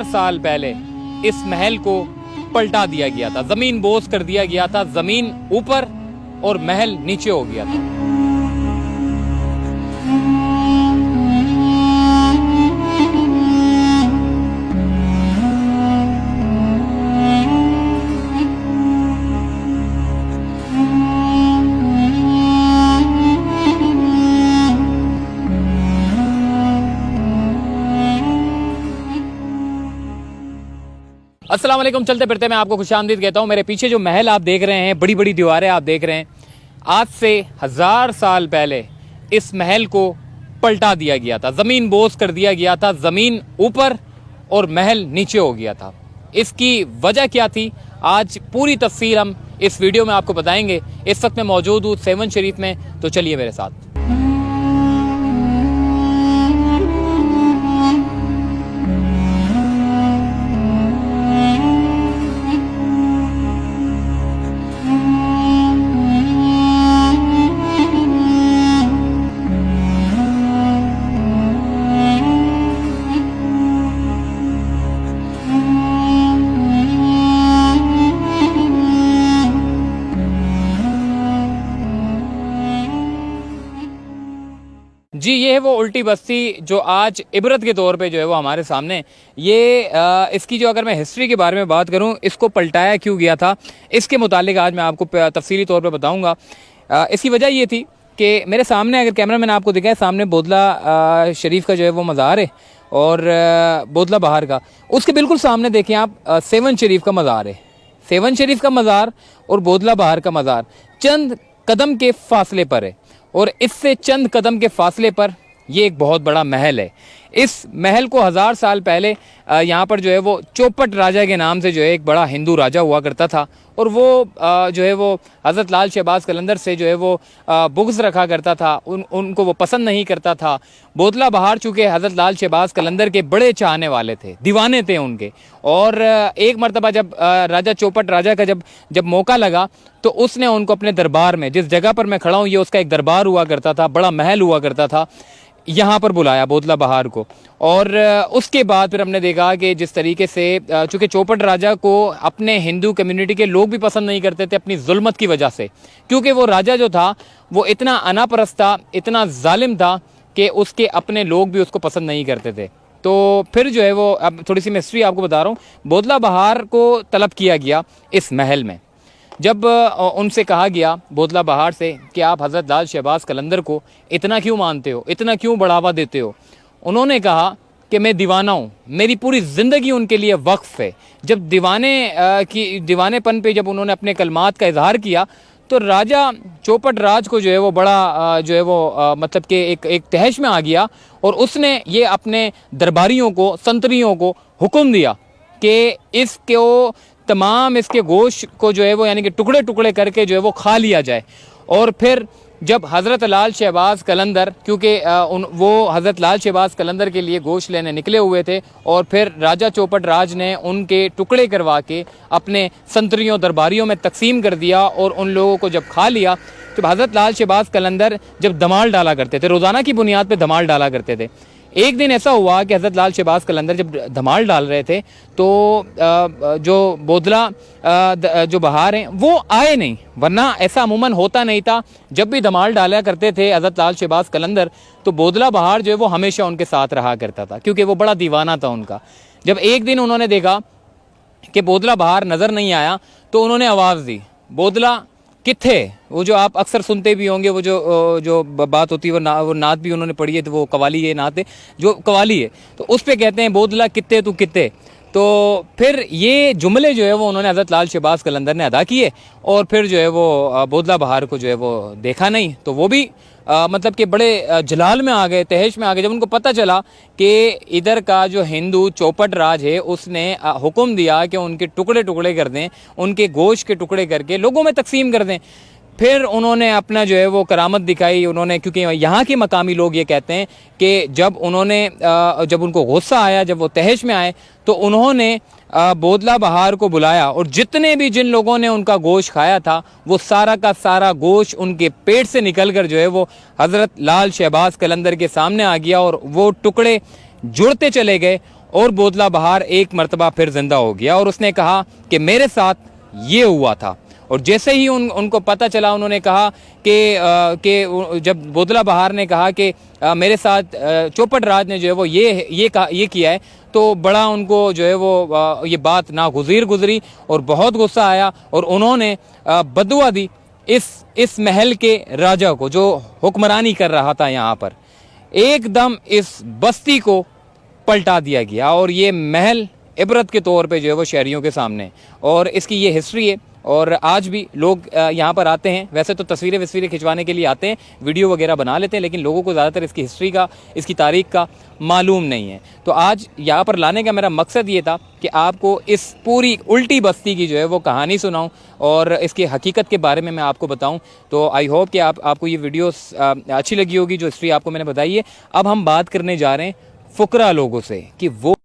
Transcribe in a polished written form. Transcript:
साल पहले इस महल को पलटा दिया गया था, जमीन बोझ कर दिया गया था, जमीन ऊपर और महल नीचे हो गया था। अस्सलाम वालेकुम। चलते फिरते मैं आपको खुशामदीद कहता हूँ। मेरे पीछे जो महल आप देख रहे हैं, बड़ी बड़ी दीवारें आप देख रहे हैं, आज से 1000 साल पहले इस महल को पलटा दिया गया था, ज़मीन बोझ कर दिया गया था, ज़मीन ऊपर और महल नीचे हो गया था। इसकी वजह क्या थी, आज पूरी तफसील हम इस वीडियो में आपको बताएंगे। इस वक्त मैं मौजूद हूँ 7 शरीफ में, तो चलिए मेरे साथ। जी, ये है वो उल्टी बस्ती जो आज इबरत के तौर पे जो है वो हमारे सामने ये इसकी जो अगर मैं हिस्ट्री के बारे में बात करूं, इसको पलटाया क्यों गया था, इसके मुतालिक आज मैं आपको तफसीली तौर पे बताऊंगा। इसकी वजह ये थी कि मेरे सामने, अगर कैमरा मैंने आपको दिखाया, सामने बोदला शरीफ का जो है वो मज़ार है और बोदला बहार का, उसके बिल्कुल सामने देखें आप 7 शरीफ का मज़ार है। 7 शरीफ का मज़ार और बोदला बहार का मज़ार चंद कदम के फासले पर है और इससे चंद कदम के फासले पर ये एक बहुत बड़ा महल है। इस महल को 1000 साल पहले यहाँ पर जो है वो चौपट राजा के नाम से जो है एक बड़ा हिंदू राजा हुआ करता था और वो जो है वो हज़रत लाल शहबाज कलंदर से जो है वो बुग़्ज़ रखा करता था, उनको वो पसंद नहीं करता था। बोदला बहार चूँकि हज़रत लाल शहबाज कलंदर के बड़े चाहने वाले थे, दीवाने थे उनके, और एक मरतबा जब राजा चौपट राजा का जब मौका लगा तो उसने उनको अपने दरबार में, जिस जगह पर मैं खड़ा हूँ ये उसका एक दरबार हुआ करता था, बड़ा महल हुआ करता था, यहाँ पर बुलाया बोदला बहार को। और उसके बाद फिर हमने देखा कि जिस तरीके से चूँकि चौपट राजा को अपने हिंदू कम्युनिटी के लोग भी पसंद नहीं करते थे अपनी जुल्मत की वजह से, क्योंकि वो राजा जो था वो इतना अनापरस्त था, इतना जालिम था कि उसके अपने लोग भी उसको पसंद नहीं करते थे। तो फिर जो है वो, अब थोड़ी सी मैं हिस्ट्री आपको बता रहा हूँ, बोदला बहार को तलब किया गया इस महल में। जब उनसे कहा गया बोदला बहार से कि आप हज़रत लाल शहबाज कलंदर को इतना क्यों मानते हो, इतना क्यों बढ़ावा देते हो, उन्होंने कहा कि मैं दीवाना हूँ, मेरी पूरी ज़िंदगी उनके लिए वक्फ़ है। जब दीवानेपन पे जब उन्होंने अपने कलमात का इजहार किया तो राजा चौपट राज को जो है वो बड़ा जो है वो मतलब कि एक तहश में आ गया और उसने ये अपने दरबारियों को, संतरियों को हुक्म दिया कि इसके गोश्त को जो है वो यानी कि टुकड़े टुकड़े करके जो है वो खा लिया जाए। और फिर जब हज़रत लाल शहबाज कलंदर, क्योंकि वो हज़रत लाल शहबाज कलंदर के लिए गोश्त लेने निकले हुए थे, और फिर राजा चौपट राज ने उनके टुकड़े करवा के अपने संतरियों दरबारियों में तकसीम कर दिया और उन लोगों को जब खा लिया, तो हज़रत लाल शहबाज कलंदर जब धमाल डाला करते थे, रोज़ाना की बुनियाद पर धमाल डाला करते थे, एक दिन ऐसा हुआ कि हज़रत लाल शहबाज कलंदर जब धमाल डाल रहे थे तो जो बोदला जो बहार हैं वो आए नहीं, वरना ऐसा अमूमन होता नहीं था। जब भी धमाल डाला करते थे हज़रत लाल शहबाज कलंदर तो बोदला बहार जो है वो हमेशा उनके साथ रहा करता था, क्योंकि वो बड़ा दीवाना था उनका। जब एक दिन उन्होंने देखा कि बोदला बहार नज़र नहीं आया तो उन्होंने आवाज़ दी, बोदला किथे। वो जो आप अक्सर सुनते भी होंगे, वो जो बात होती है वो नात भी उन्होंने पढ़ी है, तो वो कवाली है, नात है जो कवाली है, तो उस पे कहते हैं बोदला कित्ते तू कित्ते। तो फिर ये जुमले जो है वो उन्होंने हज़रत लाल शहबाज कलंदर ने अदा किए और फिर जो है वो बोदला बहार को जो है वो देखा नहीं, तो वो भी मतलब कि बड़े जलाल में आ गए, तहश में आ गए। जब उनको पता चला कि इधर का जो हिंदू चौपट राज है उसने हुक्म दिया कि उनके टुकड़े टुकड़े कर दें, उनके गोश्त के टुकड़े करके लोगों में तकसीम कर दें, फिर उन्होंने अपना जो है वो करामत दिखाई। उन्होंने, क्योंकि यहाँ के मकामी लोग ये कहते हैं कि जब उनको गुस्सा आया, जब वो तहश में आए, तो उन्होंने बोदला बहार को बुलाया और जिन लोगों ने उनका गोश्त खाया था वो सारा का सारा गोश्त उनके पेट से निकलकर जो है वो हज़रत लाल शहबाज कलंदर के सामने आ गया और वो टुकड़े जुड़ते चले गए और बोदला बहार एक मर्तबा फिर जिंदा हो गया और उसने कहा कि मेरे साथ ये हुआ था। और जैसे ही उनको पता चला, उन्होंने कहा कि जब बोदला बहार ने कहा कि मेरे साथ चौपट राज ने जो है वो ये किया है, तो बड़ा उनको जो है वो ये बात नागुज़ीर गुजरी और बहुत गुस्सा आया और उन्होंने बदुआ दी इस महल के राजा को जो हुक्मरानी कर रहा था यहाँ पर। एकदम इस बस्ती को पलटा दिया गया और ये महल इबरत के तौर पे जो है वो शहरियों के सामने, और इसकी ये हिस्ट्री है। और आज भी लोग यहाँ पर आते हैं, वैसे तो तस्वीरें खिंचवाने के लिए आते हैं, वीडियो वगैरह बना लेते हैं, लेकिन लोगों को ज़्यादातर इसकी हिस्ट्री का, इसकी तारीख का मालूम नहीं है। तो आज यहाँ पर लाने का मेरा मकसद ये था कि आपको इस पूरी उल्टी बस्ती की जो है वो कहानी सुनाऊं और इसकी हकीकत के बारे में मैं आपको बताऊं। तो आई होप कि आपको ये वीडियो अच्छी लगी होगी, जो हिस्ट्री आपको मैंने बताई है। अब हम बात करने जा रहे हैं फुकरा लोगों से कि वो